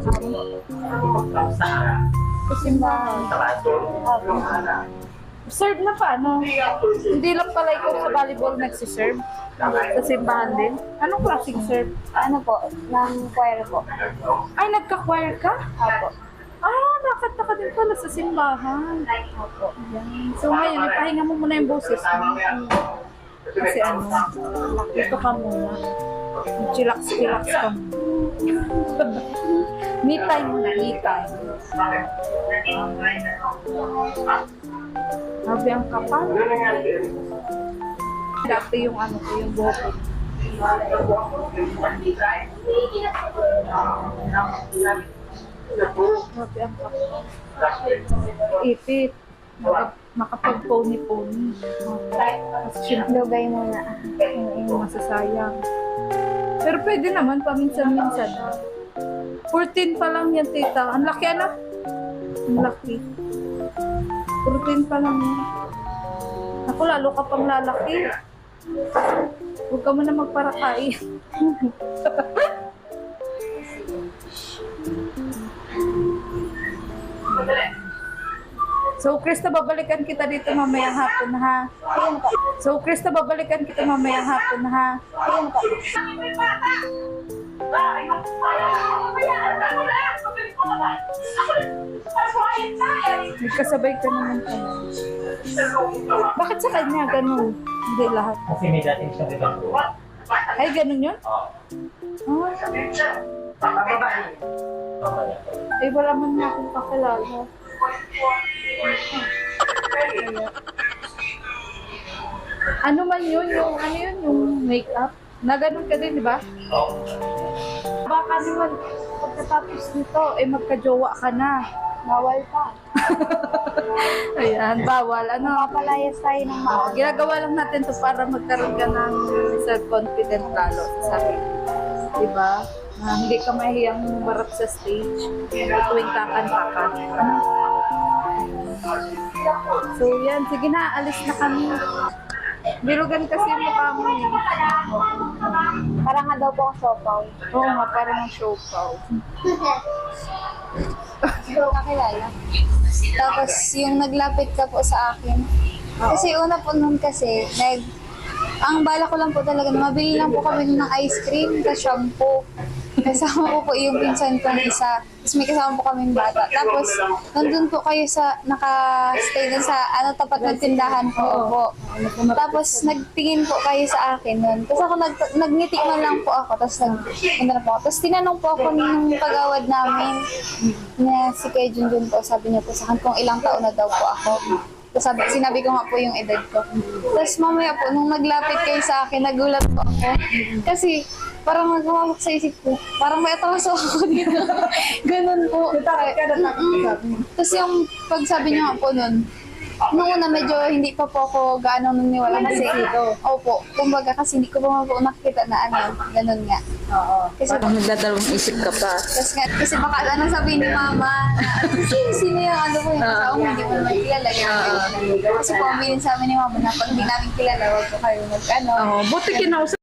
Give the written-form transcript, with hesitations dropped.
Sa simbahan. Serve na pa, ano? Hindi lang pala ikaw sa volleyball nagsiserve. Sa simbahan din. Anong klaseng serve? Ano po, ng choir po. Ay, nagka-choir ka? Opo. Ah, nakanta ka din pala sa simbahan. Opo. Yan. So ngayon, ipahinga mo muna yung boses mo. Kasi ano, dito ka muna. Chillax-chillax ka muna. Me time muna, me time. Sabi ang kapal. Dati yung ano ko, yung buhok ko. Sabi ang kapal. Ipit. Makapag-pony-pony. Kasi syempre, Lugay muna. yung masasayang. Pero pwede naman paminsan-minsan. 14 pa lang yan, tita. Ang laki, ano? Ang laki. 14 pa lang yan. Ako, lalo ka pang lalaki. Huwag ka mo na magparakay. So, Krista, babalikan kita dito mamayang hapon, ha? So, Krista, babalikan kita mamayang hapon, ha? Nagkasabay ka naman ka. Bakit sa kanya ganun? Hindi lahat. Kasi may dating siya diba? Ay, ganun yun? Oo. Ay, wala man na akong kakilala. Ano man yun, yung ano yun, yung make-up. Na ganun ka din, di ba? Oo. Baka naman, pagkatapos nito, eh magka-jowa ka na. Bawal pa. Ayan, bawal. Ano? Papalayas tayo ng maaga. Ginagawa lang natin to para magkaroon ka ng self-confident lalo sa sarili. Diba? Na hindi ka mahiyang marap sa stage. Tuwing kakanta ka. So yan, sige na, alis na kami. Bilugan kasi yung mukha mo eh. Parang nga daw po ako sopaw. Oo nga, parang ang show pa. Kakilala. Tapos yung naglapit ka po sa akin. Kasi una po nun kasi, ang bala ko lang po talaga, mabili lang po kami ng ice cream sa shampoo. Kasama ko po yung pinsan kong isa. Tapos may kasama po kaming bata. Tapos, nandun po kayo sa, naka-stay dun sa, tapat ng tindahan ko po. Tapos, nagtingin po kayo sa akin nun. Tapos ako, nagngiti man lang po ako. Tapos, tapos, tinanong po ako ng pag-awad namin na si Kuya Junjun po. Sabi niya po sa akin kung ilang taon na daw po ako. Tapos sinabi ko nga po yung edad ko. Tapos mamaya po, nung naglapit kayo sa akin, nagulat po ako. Kasi parang nagumawak sa isip ko. Parang may atraso ako dito. Ganun po. Tapos yung pagsabi niyo nga po nun, noong una medyo hindi pa po ako gaano naniwala kasi opo, kumbaga kasi hindi ko pa po nakikita na ano, ganun nga. Oo. Kasi Parang nagdadalawang isip ka pa. tapos nga, kasi baka ano sabihin ni mama na sino yung ano ko yung kasama mo, hindi ko naman kilala yun. Kasi po, aminin sa amin ni mama na pag hindi namin kilala, wag po kayo mag-ano. Oo, buti kinausap